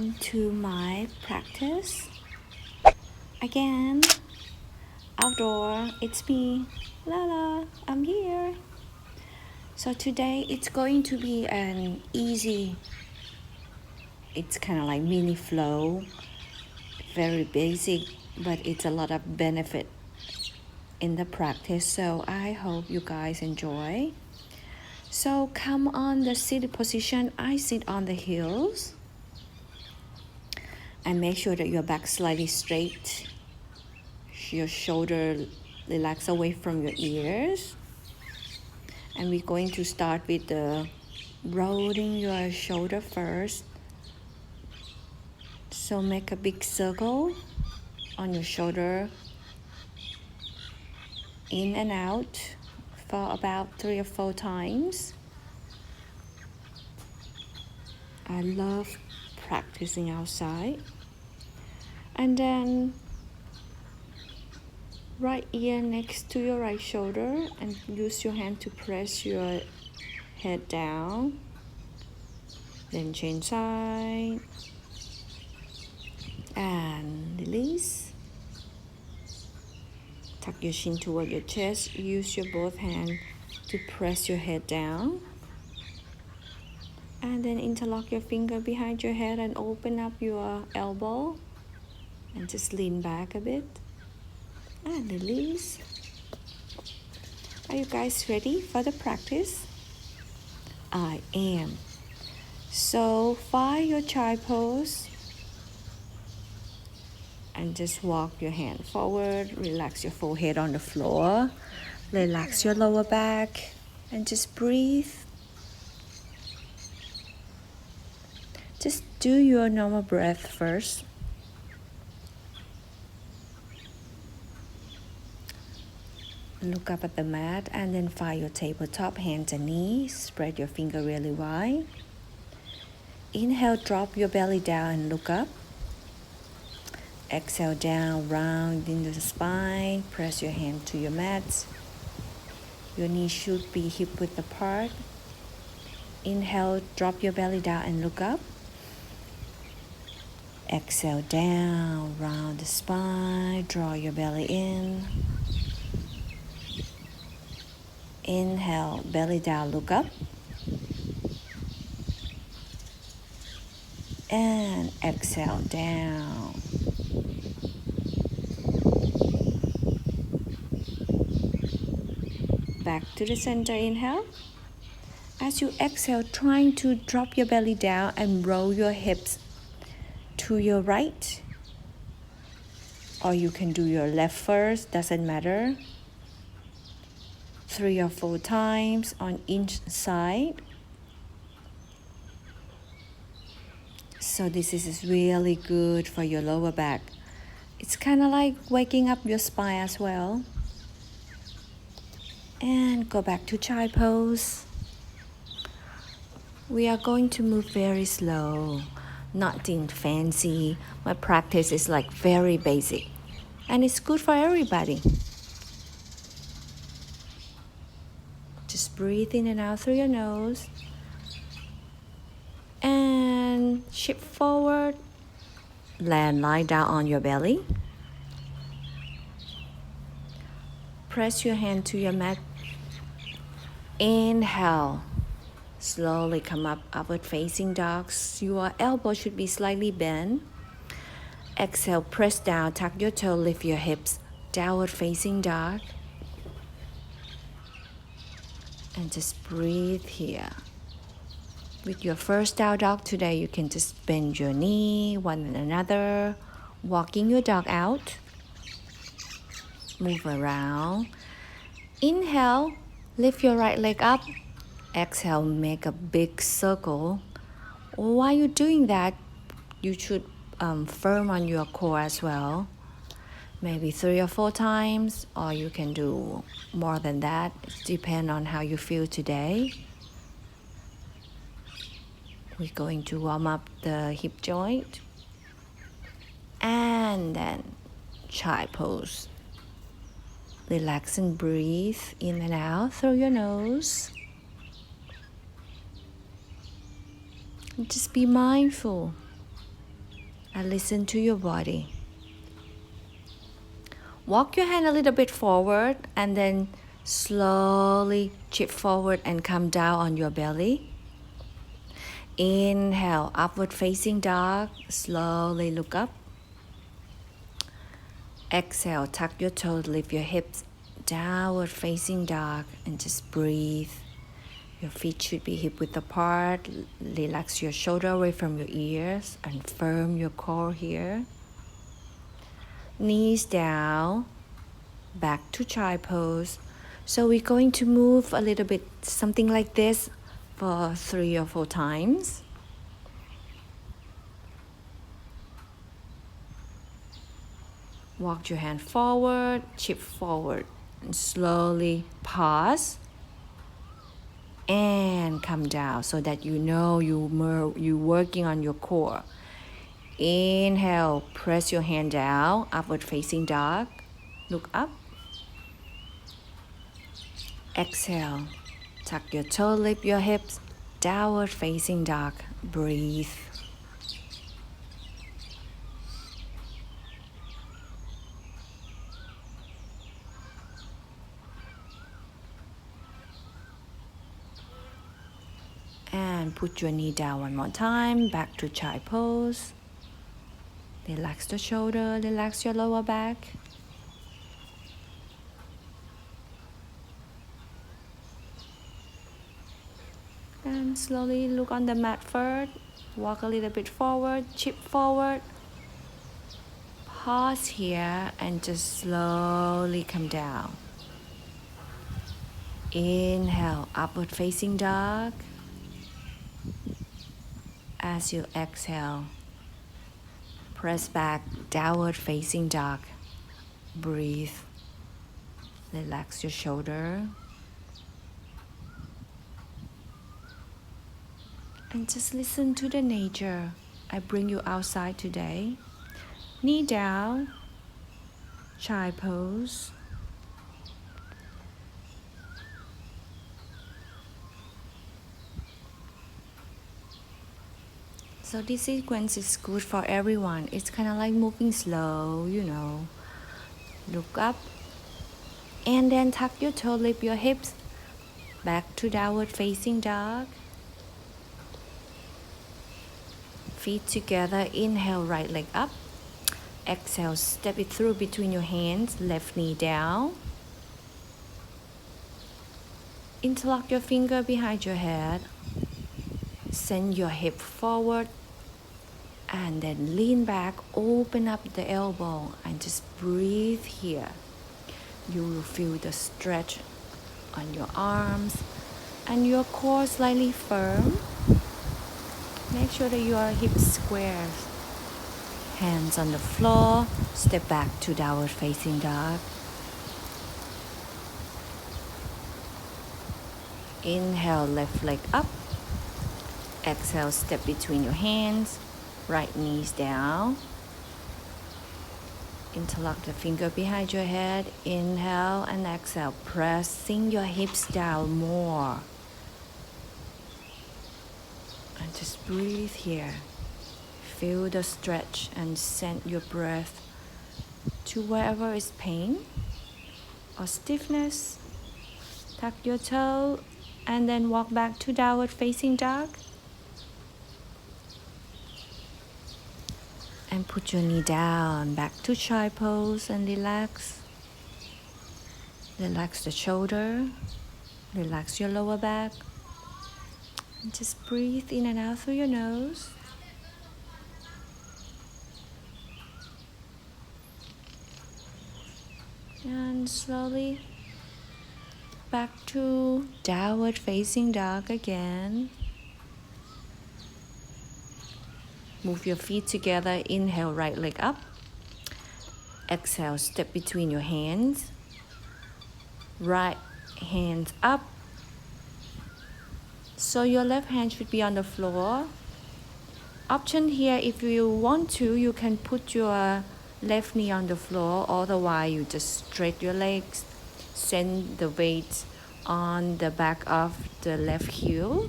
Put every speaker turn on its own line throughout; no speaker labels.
welcome to my practice. Again, outdoor, it's me, Lala, I'm here. So today it's going to be an easy, it's kind of like mini flow, very basic, but it's a lot of benefit in the practice. So I hope you guys enjoy. So come on the seated position. I sit on the heels. And make sure that your back slightly straight. Your shoulder relax away from your ears. And we're going to start with the rolling your shoulder first. So make a big circle on your shoulder, in and out for about 3 or 4 times. I love practicing outside. And then right ear next to your right shoulder, and use your hand to press your head down. Then change side and release. Tuck your chin toward your chest. Use your both hands to press your head down. And then interlock your finger behind your head and open up your elbow. And just lean back a bit. And release. Are you guys ready for the practice? I am. So find your child pose. And just walk your hand forward. Relax your forehead on the floor. Relax your lower back. And just breathe. Just do your normal breath first. Look up at the mat and then find your tabletop, hands and knees. Spread your finger really wide. Inhale, drop your belly down and look up. Exhale down, round into the spine. Press your hand to your mat. Your knees should be hip width apart. Inhale, drop your belly down and look up. Exhale down, round the spine. Draw your belly in. Inhale, belly down, look up. And exhale down. Back to the center, inhale. As you exhale, trying to drop your belly down and roll your hips to your right. Or you can do your left first, doesn't matter. 3 or 4 times on each side. So this is really good for your lower back. It's kind of like waking up your spine as well. And go back to child pose. We are going to move very slow, nothing fancy. My practice is like very basic. And it's good for everybody. Just breathe in and out through your nose. And shift forward. Lie down on your belly. Press your hand to your mat. Inhale. Slowly come up, upward facing dog. Your elbow should be slightly bent. Exhale, press down, tuck your toe, lift your hips. Downward facing dog. And just breathe here. With your first down dog today, you can just bend your knee, one and another. Walking your dog out. Move around. Inhale, lift your right leg up. Exhale, make a big circle. While you're doing that, you should firm on your core as well. Maybe 3 or 4 times, or you can do more than that. It depends on how you feel today. We're going to warm up the hip joint. And then child pose. Relax and breathe in and out through your nose. And just be mindful and listen to your body. Walk your hand a little bit forward and then slowly shift forward and come down on your belly. Inhale, upward facing dog. Slowly look up. Exhale, tuck your toes, lift your hips. Downward facing dog and just breathe. Your feet should be hip width apart. Relax your shoulder away from your ears and firm your core here. Knees down, back to child pose. So we're going to move a little bit, something like this for 3 or 4 times. Walk your hand forward, shift forward, and slowly pause and come down so that you know you're working on your core. Inhale, press your hand down, upward facing dog. Look up. Exhale, tuck your toe, lift your hips, downward facing dog. Breathe. And put your knee down one more time, back to child pose. Relax the shoulder, relax your lower back. And slowly look on the mat first. Walk a little bit forward, chip forward. Pause here and just slowly come down. Inhale, upward facing dog. As you exhale, press back, downward facing dog. Breathe. Relax your shoulder. And just listen to the nature. I bring you outside today. Knee down, child pose. So this sequence is good for everyone. It's kind of like moving slow, Look up and then tuck your toe, lift your hips. Back to downward facing dog. Feet together, inhale, right leg up. Exhale, step it through between your hands, left knee down. Interlock your finger behind your head. Send your hip forward and then lean back, open up the elbow and just breathe here. You will feel the stretch on your arms and your core slightly firm. Make sure that your hips square. Hands on the floor, step back to downward facing dog. Inhale, left leg up. Exhale, step between your hands, right knees down. Interlock the finger behind your head. Inhale and exhale, pressing your hips down more. And just breathe here. Feel the stretch and send your breath to wherever is pain or stiffness. Tuck your toe and then walk back to downward facing dog. And put your knee down, back to child pose and relax. Relax the shoulder, relax your lower back. And just breathe in and out through your nose. And slowly back to downward facing dog again. Move your feet together. Inhale, right leg up. Exhale, step between your hands. Right hand up. So your left hand should be on the floor. Option here, if you want to, you can put your left knee on the floor. Otherwise, you just straight your legs. Send the weight on the back of the left heel.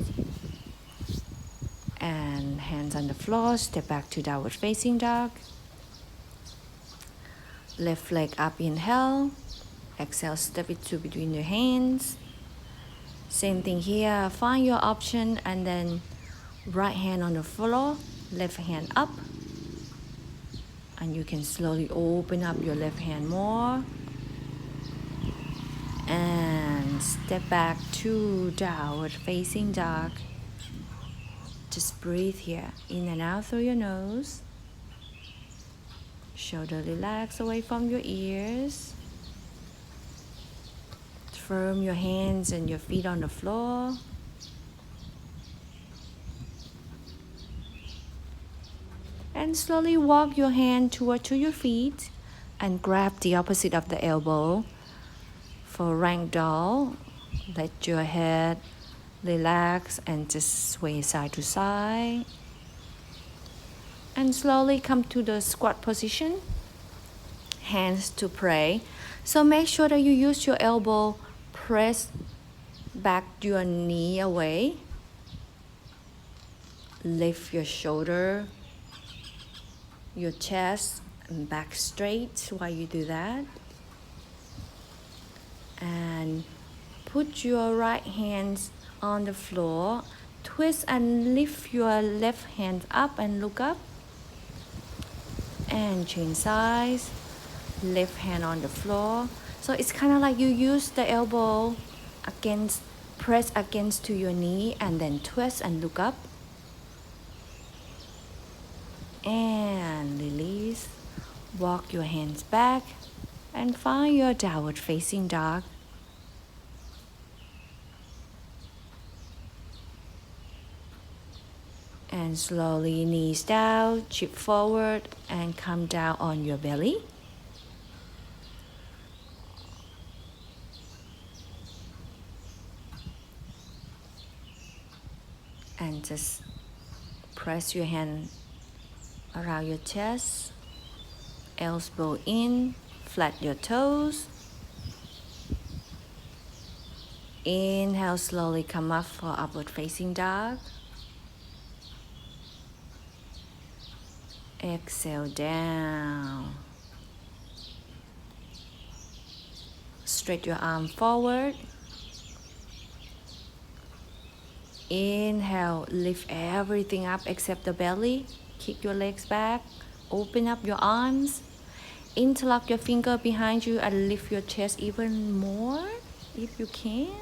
And hands on the floor, step back to downward facing dog. Left leg up, inhale. Exhale, step it to between your hands. Same thing here, find your option and then right hand on the floor, left hand up. And you can slowly open up your left hand more. And step back to downward facing dog. Just breathe here, in and out through your nose. Shoulder relax away from your ears. Firm your hands and your feet on the floor. And slowly walk your hand toward to your feet and grab the opposite of the elbow. For ragdoll, let your head relax and just sway side to side. And slowly come to the squat position. Hands to pray. So make sure that you use your elbow, press back your knee away. Lift your shoulder, your chest, and back straight while you do that. And put your right hands on the floor. Twist and lift your left hand up and look up. And change sides. Left hand on the floor. So it's kind of like you use the elbow against, press against to your knee and then twist and look up. And release. Walk your hands back and find your downward facing dog. And slowly knees down, chip forward and come down on your belly. And just press your hand around your chest, elbow in, flat your toes. Inhale, slowly come up for upward facing dog. Exhale down. Straight your arm forward. Inhale, lift everything up except the belly. Kick your legs back. Open up your arms. Interlock your finger behind you and lift your chest even more if you can.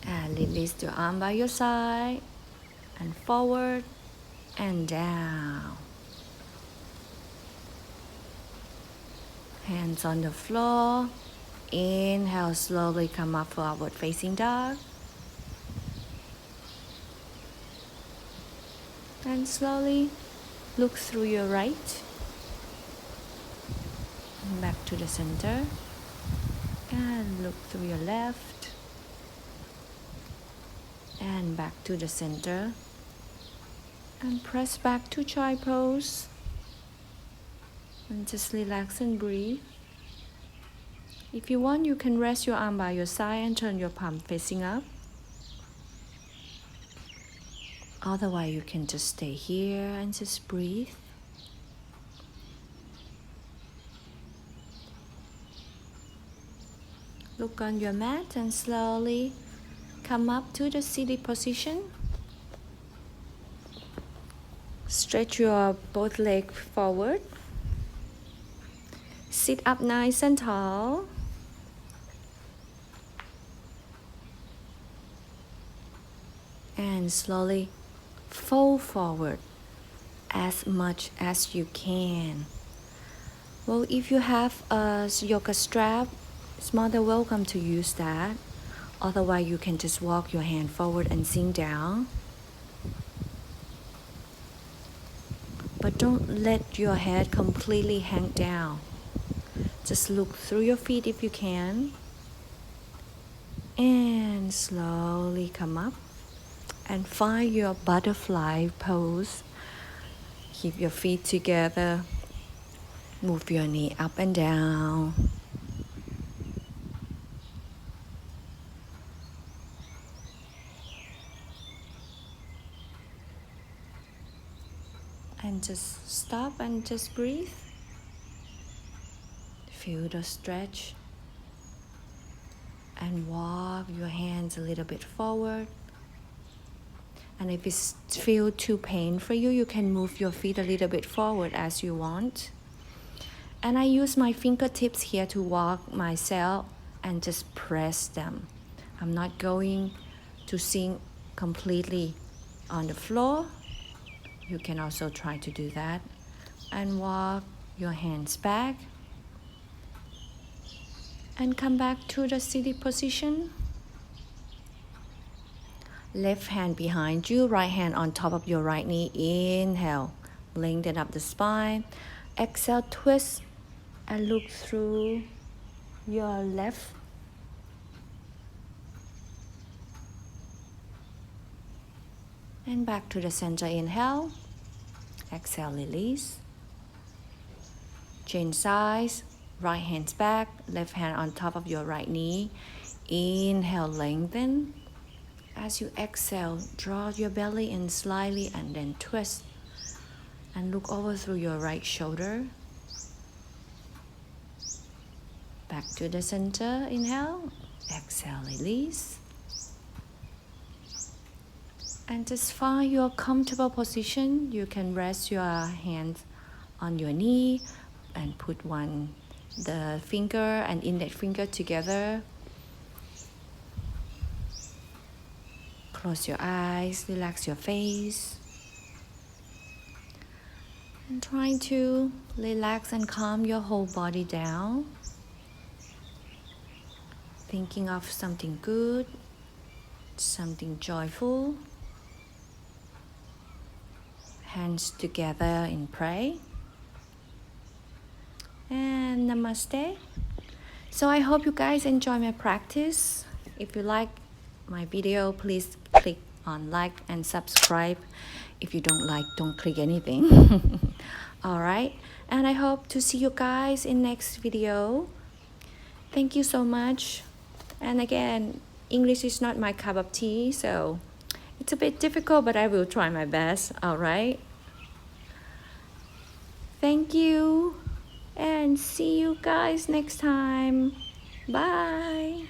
And release your arm by your side. And forward and down. Hands on the floor. Inhale, slowly come up for upward facing dog. And slowly look through your right. Back to the center. And look through your left. And back to the center. And press back to child pose. And just relax and breathe. If you want, you can rest your arm by your side and turn your palm facing up. Otherwise, you can just stay here and just breathe. Look on your mat and slowly come up to the seated position. Stretch your both legs forward. Sit up nice and tall. And slowly fold forward as much as you can. Well, if you have a yoga strap, it's more than welcome to use that. Otherwise, you can just walk your hand forward and sink down. But don't let your head completely hang down. Just look through your feet if you can. And slowly come up. And find your butterfly pose. Keep your feet together. Move your knee up and down. And just stop and just breathe. Feel the stretch. And walk your hands a little bit forward. And if it feels too pain for you, you can move your feet a little bit forward as you want. And I use my fingertips here to walk myself and just press them. I'm not going to sink completely on the floor. You can also try to do that. And walk your hands back. And come back to the seated position. Left hand behind you, right hand on top of your right knee. Inhale, lengthen up the spine. Exhale, twist and look through your left. And back to the center, inhale. Exhale, release. Change sides, right hand's back, left hand on top of your right knee. Inhale, lengthen. As you exhale, draw your belly in slightly and then twist. And look over through your right shoulder. Back to the center, inhale. Exhale, release. And just find your comfortable position. You can rest your hands on your knee and put the finger and index finger together. Close your eyes, relax your face. And trying to relax and calm your whole body down. Thinking of something good, something joyful. Hands together in prayer. And namaste. So I hope you guys enjoy my practice. If you like my video, please click on like and subscribe. If you don't like, don't click anything. Alright, and I hope to see you guys in next video. Thank you so much. And again, English is not my cup of tea, so it's a bit difficult, but I will try my best. Alright, thank you and see you guys next time. Bye.